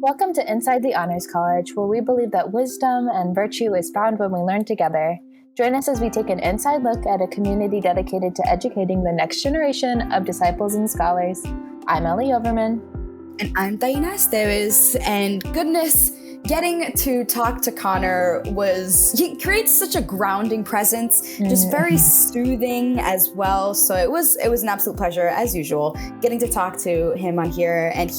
Welcome to Inside the Honors College, where we believe that wisdom and virtue is found when we learn together. Join us as we take an inside look at a community dedicated to educating the next generation of disciples and scholars. I'm Ellie Overman. And I'm Taina Estevez. And goodness, getting to talk to Connor he creates such a grounding presence, just very soothing as well. So it was an absolute pleasure, as usual, getting to talk to him on here. And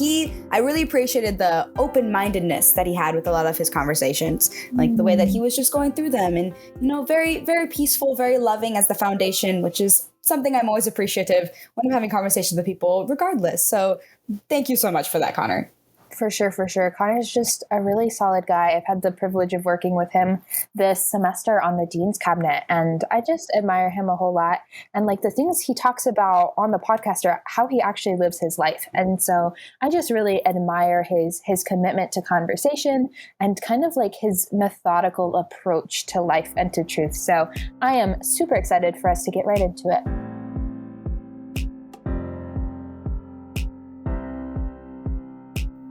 I really appreciated the open-mindedness that he had with a lot of his conversations, like the way that he was just going through them and, very, very peaceful, very loving as the foundation, which is something I'm always appreciative when I'm having conversations with people regardless. So thank you so much for that, Connor. For sure. Connor's just a really solid guy. I've had the privilege of working with him this semester on the Dean's Cabinet, and I just admire him a whole lot. And the things he talks about on the podcast are how he actually lives his life. And so I just really admire his commitment to conversation and kind of his methodical approach to life and to truth. So I am super excited for us to get right into it.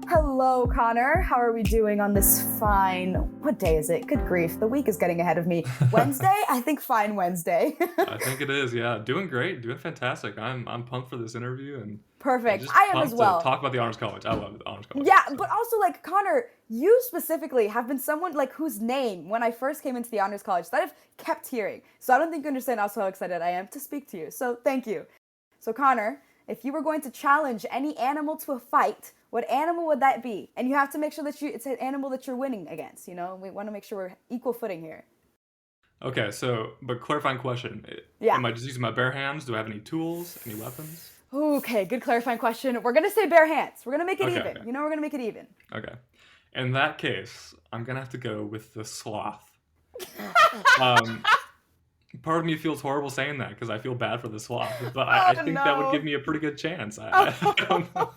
Hello, Connor. How are we doing on this fine, what day is it? Good grief. The week is getting ahead of me. Wednesday? I think fine Wednesday. I think it is, yeah. Doing great. Doing fantastic. I'm pumped for this interview. And perfect. I am as well. To talk about the Honors College. I love the Honors College. Yeah, but also, Connor, you specifically have been someone, whose name, when I first came into the Honors College, that I've kept hearing. So I don't think you understand also how excited I am to speak to you. So thank you. So, Connor, if you were going to challenge any animal to a fight, what animal would that be? And you have to make sure that it's an animal that you're winning against, We want to make sure we're equal footing here. Okay, but clarifying question. Yeah. Am I just using my bare hands? Do I have any tools, any weapons? Okay, good clarifying question. We're going to say bare hands. We're going to make it even. Okay. We're going to make it even. Okay. In that case, I'm going to have to go with the sloth. Part of me feels horrible saying that because I feel bad for the sloth, but I think that would give me a pretty good chance. I don't know.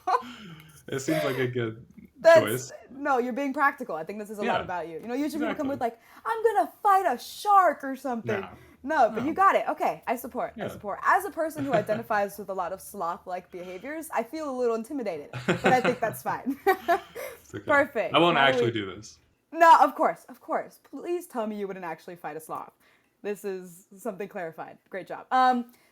It seems like a good choice. No, you're being practical. I think this is a lot about you. Usually people come with I'm going to fight a shark or something. No, but you got it. Okay, I support. As a person who identifies with a lot of sloth-like behaviors, I feel a little intimidated, but I think that's fine. Okay. Perfect. I won't actually do this. No, of course. Please tell me you wouldn't actually fight a sloth. This is something clarified. Great job.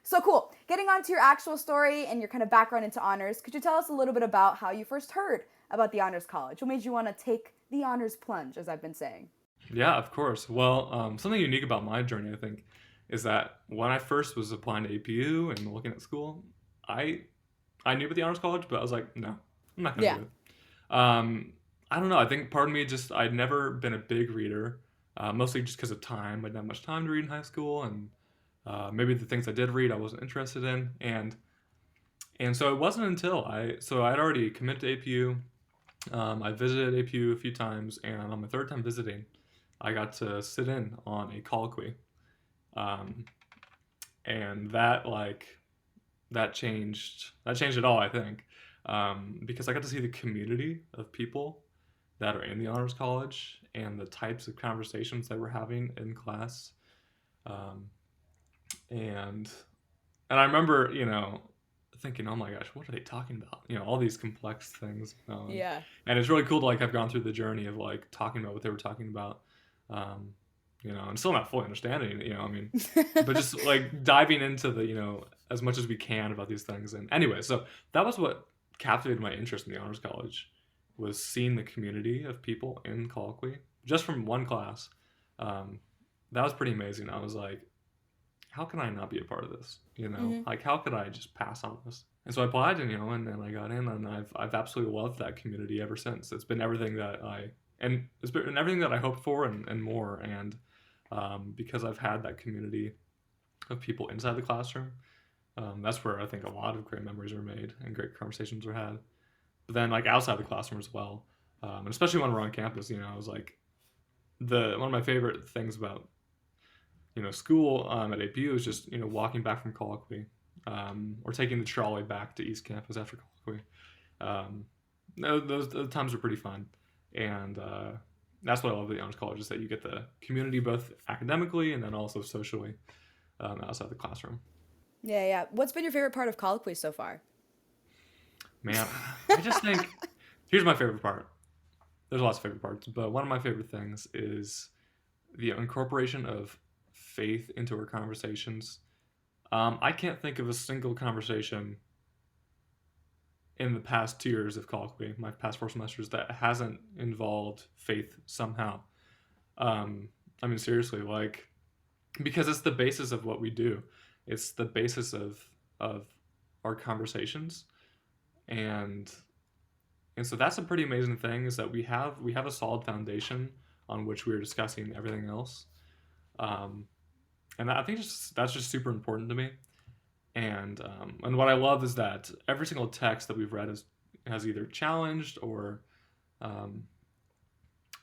So cool. Getting on to your actual story and your kind of background into honors, could you tell us a little bit about how you first heard about the Honors College? What made you want to take the honors plunge, as I've been saying? Yeah, of course. Well, something unique about my journey, I think, is that when I first was applying to APU and looking at school, I knew about the Honors College, but I was like, no, I'm not going to do it. I don't know. I think part of me I'd never been a big reader. Mostly just because of time. I didn't have much time to read in high school, and maybe the things I did read I wasn't interested in, and so it wasn't until I'd already committed to APU. I visited APU a few times, and on my third time visiting, I got to sit in on a colloquy, and that changed it all, I think, because I got to see the community of people that are in the Honors College and the types of conversations that we're having in class. And I remember, thinking, oh my gosh, what are they talking about? All these complex things. Yeah. And it's really cool to have gone through the journey of talking about what they were talking about, and still not fully understanding it, but just diving into the, as much as we can about these things. And anyway, so that was what captivated my interest in the Honors College, was seeing the community of people in colloquy just from one class. That was pretty amazing. I was like, how can I not be a part of this? How could I just pass on this? And so I applied, and then I got in, and I've absolutely loved that community ever since. It's been everything that it's been everything that I hoped for and more. And because I've had that community of people inside the classroom, that's where I think a lot of great memories are made and great conversations are had. But then outside the classroom as well, and especially when we're on campus, I was one of my favorite things about school at APU is just walking back from colloquy, or taking the trolley back to East Campus after colloquy. Those times are pretty fun, and that's what I love about the Honors College, is that you get the community both academically and then also socially outside the classroom. Yeah. What's been your favorite part of colloquy so far? Man, I just think, here's my favorite part. there's lots of favorite parts, but one of my favorite things is the incorporation of faith into our conversations. I can't think of a single conversation in the past 2 years of colloquy, my past 4 semesters, that hasn't involved faith somehow. I mean, seriously, like, because it's the basis of what we do. It's the basis of our conversations, and so that's a pretty amazing thing, is that we have a solid foundation on which we're discussing everything else. And I think that's just super important to me. And what I love is that every single text that we've read has either challenged or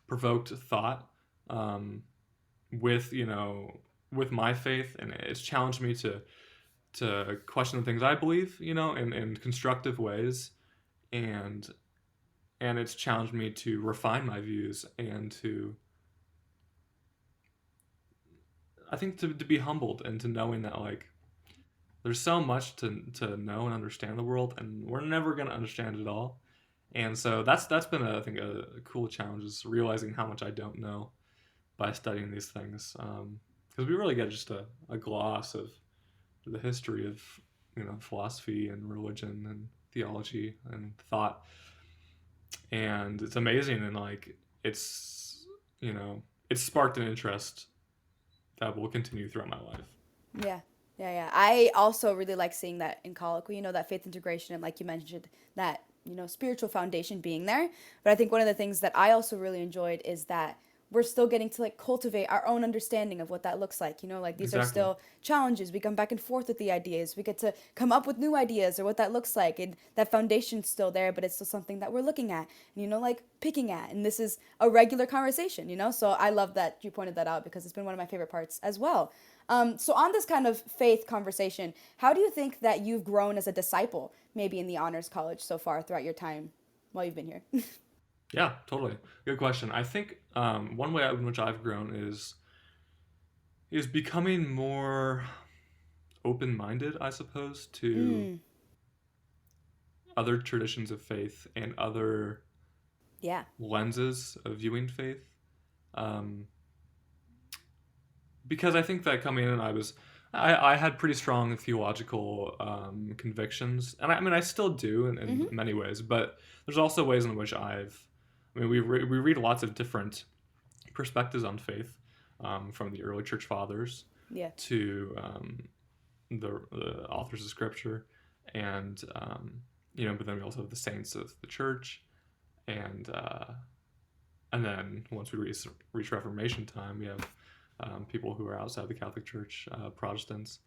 provoked thought with my faith, and it's challenged me to question the things I believe, in constructive ways, and it's challenged me to refine my views and I think to be humbled, and to knowing that, like, there's so much to know and understand the world, and we're never going to understand it all. And so that's been, I think, a cool challenge, is realizing how much I don't know by studying these things. Because we really get just a gloss of the history of, philosophy and religion and theology and thought. And it's amazing, and, like, it's sparked an interest that will continue throughout my life. Yeah. I also really like seeing that in colloquy, that faith integration, and, like you mentioned, that, spiritual foundation being there. But I think one of the things that I also really enjoyed is that we're still getting to, like, cultivate our own understanding of what that looks like. Like, these are still challenges. We come back and forth with the ideas. We get to come up with new ideas or what that looks like. And that foundation's still there, but it's still something that we're looking at, and, like, picking at. And this is a regular conversation, So I love that you pointed that out, because it's been one of my favorite parts as well. So on this kind of faith conversation, how do you think that you've grown as a disciple, maybe in the Honors College so far throughout your time while you've been here? Yeah, totally. Good question. I think one way in which I've grown is becoming more open-minded, I suppose, to other traditions of faith and other lenses of viewing faith. Because I think that coming in, I had pretty strong theological convictions, and I still do in many ways, but there's also ways in which we read lots of different perspectives on faith, from the early church fathers to the authors of scripture, and but then we also have the saints of the church, and then once we reach Reformation time, we have people who are outside the Catholic Church, Protestants.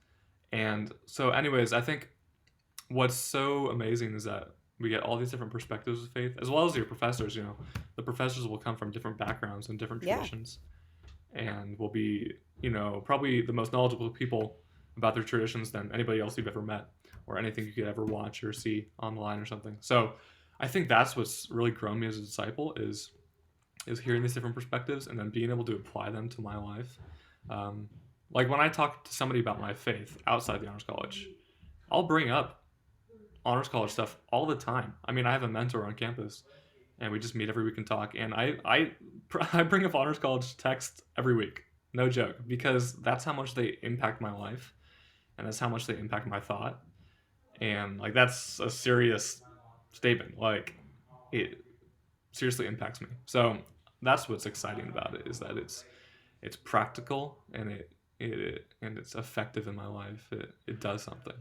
And so anyways, I think what's so amazing is that we get all these different perspectives of faith, as well as your professors. The professors will come from different backgrounds and different traditions, and will be, probably the most knowledgeable people about their traditions than anybody else you've ever met, or anything you could ever watch or see online or something. So I think that's what's really grown me as a disciple, is hearing these different perspectives and then being able to apply them to my life. Like, when I talk to somebody about my faith outside the Honors College, I'll bring up Honors College stuff all the time. I mean, I have a mentor on campus, and we just meet every week and talk. And I bring up Honors College texts every week, no joke, because that's how much they impact my life, and that's how much they impact my thought. And, like, that's a serious statement. Like, it seriously impacts me. So that's what's exciting about it, is that it's practical, and it's effective in my life. It does something.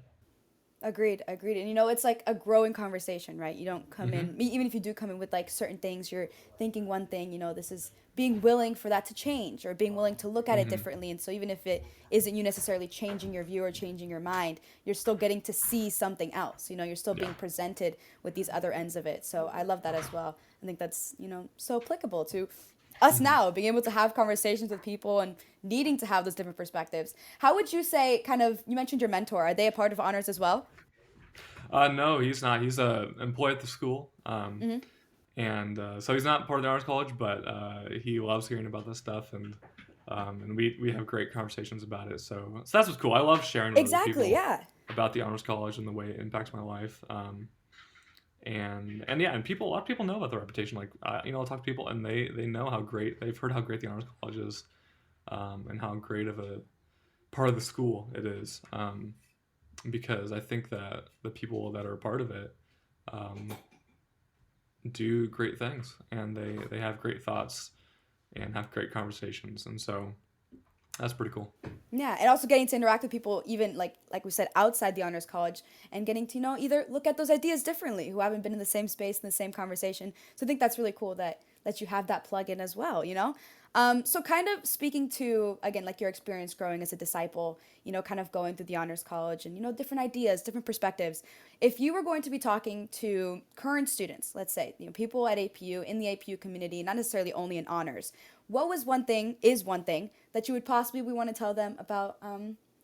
Agreed. And it's like a growing conversation, right? You don't come in, even if you do come in with, like, certain things, you're thinking one thing, this is being willing for that to change, or being willing to look at it differently. And so even if it isn't you necessarily changing your view or changing your mind, you're still getting to see something else. You're still being presented with these other ends of it. So I love that as well. I think that's, so applicable to us now, being able to have conversations with people and needing to have those different perspectives. How would you say, you mentioned your mentor, are they a part of Honors as well? No, he's not. He's an employee at the school. And so he's not part of the Honors College, but he loves hearing about this stuff, and we have great conversations about it. So that's what's cool. I love sharing with other people about the Honors College and the way it impacts my life. And a lot of people know about the reputation. Like, I'll talk to people and they know how great, they've heard how great the honors college is, and how great of a part of the school it is. Because I think that the people that are a part of it, do great things, and they have great thoughts and have great conversations. And so that's pretty cool. Yeah, and also getting to interact with people, even like we said, outside the honors college, and getting to either look at those ideas differently, who haven't been in the same space in the same conversation. So I think that's really cool that you have that plug in as well. So kind of speaking to, again, like your experience growing as a disciple, kind of going through the honors college and different ideas, different perspectives. If you were going to be talking to current students, let's say people at APU, in the APU community, not necessarily only in honors, what is one thing that you would possibly want to tell them about,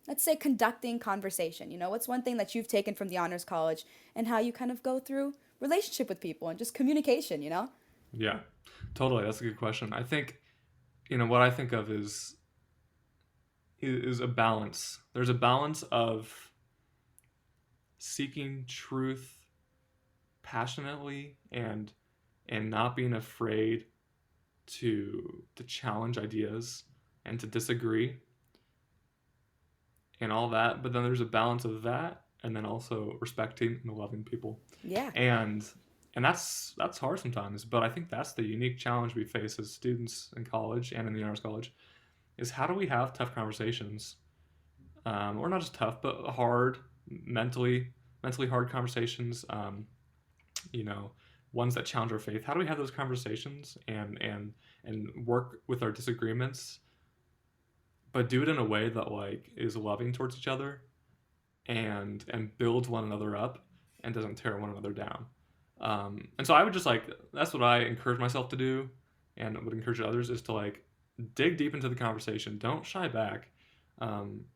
let's say, conducting conversation? What's one thing that you've taken from the honors college and how you kind of go through relationship with people and just communication? Yeah, totally. That's a good question. I think, what I think of is a balance. There's a balance of seeking truth passionately and not being afraid to challenge ideas and to disagree and all that. But then there's a balance of that, and then also respecting and loving people. Yeah. And that's hard sometimes, but I think that's the unique challenge we face as students in college and in the honors college, is how do we have tough conversations, or not just tough, but hard, mentally hard conversations, ones that challenge our faith. How do we have those conversations and work with our disagreements, but do it in a way that like is loving towards each other and builds one another up and doesn't tear one another down. And so I would just that's what I encourage myself to do, and would encourage others, is to dig deep into the conversation. Don't shy back,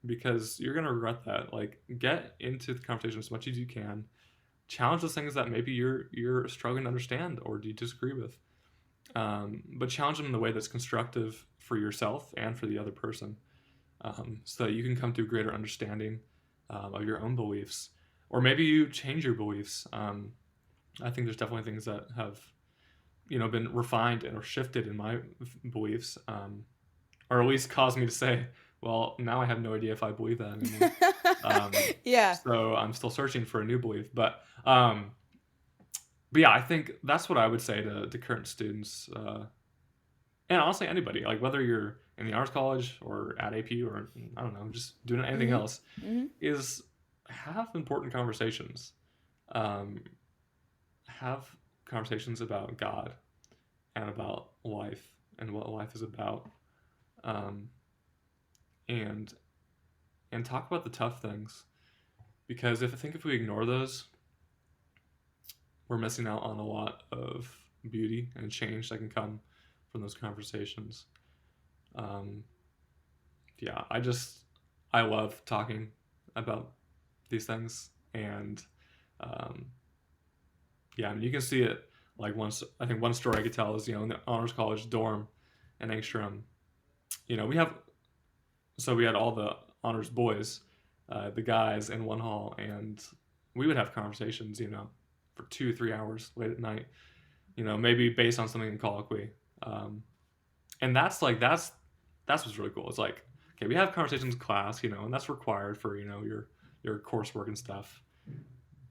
because you're going to regret that. Get into the conversation as much as you can. Challenge those things that maybe you're struggling to understand or do you disagree with. But challenge them in the way that's constructive for yourself and for the other person, so that you can come to a greater understanding of your own beliefs. Or maybe you change your beliefs. I think there's definitely things that have, been refined or shifted in my beliefs, or at least caused me to say, well, now I have no idea if I believe that anymore. Yeah. So I'm still searching for a new belief. But yeah, I think that's what I would say to current students, and honestly anybody, whether you're in the honors college or at AP or I don't know, just doing anything else, is have important conversations. Have conversations about God and about life and what life is about, and talk about the tough things, because if we ignore those, we're missing out on a lot of beauty and change that can come from those conversations. Yeah, I love talking about these things, and yeah, I mean, you can see it. I think one story I could tell is, in the honors college dorm in Angstrom, we had all the honors boys, the guys, in one hall, and we would have conversations, for 2-3 hours late at night, maybe based on something in colloquy. And that's what's really cool. It's okay, we have conversations in class, and that's required for, your coursework and stuff.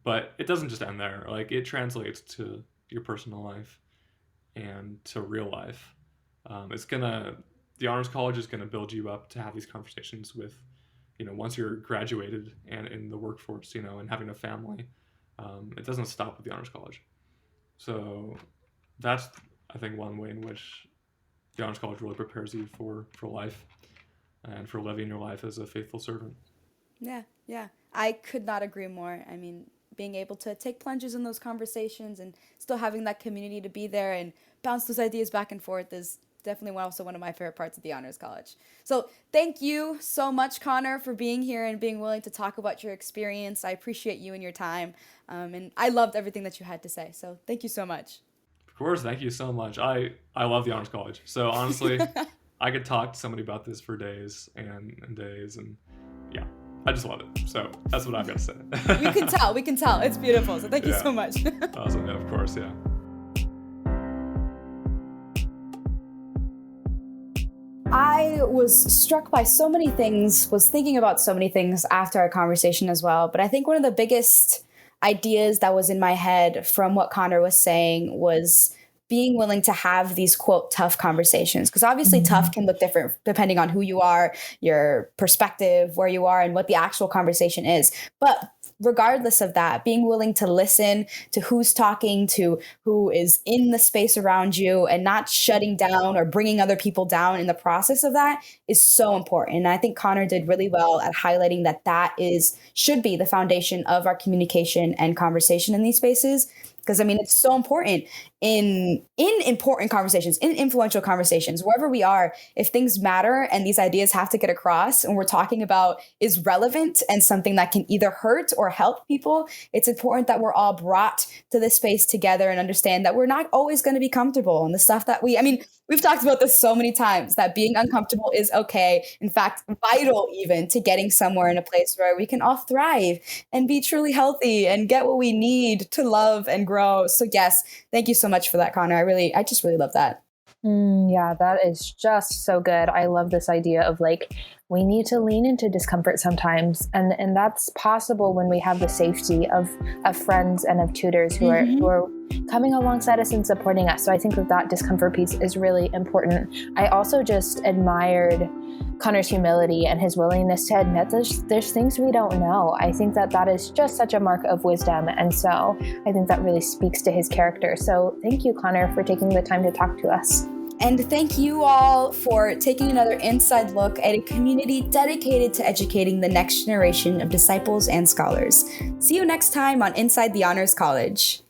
But it doesn't just end there. It translates to your personal life and to real life. The honors college is gonna build you up to have these conversations with, once you're graduated and in the workforce, and having a family. It doesn't stop with the honors college. So that's, I think, one way in which the honors college really prepares you for life and for living your life as a faithful servant. Yeah. I could not agree more. I mean, being able to take plunges in those conversations and still having that community to be there and bounce those ideas back and forth is definitely also one of my favorite parts of the honors college. So thank you so much, Connor, for being here and being willing to talk about your experience. I appreciate you and your time, and I loved everything that you had to say. So thank you so much. Of course, thank you so much. I love the honors college. So honestly, I could talk to somebody about this for days and days, and yeah, I just love it. So that's what I've got to say. We can tell. It's beautiful. So thank you so much. Awesome. Yeah, of course. Yeah. I was struck by so many things, was thinking about so many things after our conversation as well. But I think one of the biggest ideas that was in my head from what Connor was saying was being willing to have these, quote, tough conversations. Because obviously tough can look different depending on who you are, your perspective, where you are, and what the actual conversation is. But regardless of that, being willing to listen to who's talking, to who is in the space around you, and not shutting down or bringing other people down in the process of that is so important. And I think Connor did really well at highlighting that should be the foundation of our communication and conversation in these spaces. Because I mean, it's so important in important conversations, in influential conversations, wherever we are, if things matter and these ideas have to get across and we're talking about is relevant and something that can either hurt or help people, it's important that we're all brought to this space together and understand that we're not always going to be comfortable. And the stuff that we've talked about this so many times, that being uncomfortable is okay. In fact, vital even to getting somewhere in a place where we can all thrive and be truly healthy and get what we need to love and grow. So yes, thank you so much for that, Connor. I just really love that. Yeah, that is just so good. I love this idea of like, we need to lean into discomfort sometimes. And that's possible when we have the safety of friends and of tutors who are coming alongside us and supporting us. So I think that discomfort piece is really important. I also just admired Connor's humility and his willingness to admit there's things we don't know. I think that is just such a mark of wisdom. And so I think that really speaks to his character. So thank you, Connor, for taking the time to talk to us. And thank you all for taking another inside look at a community dedicated to educating the next generation of disciples and scholars. See you next time on Inside the Honors College.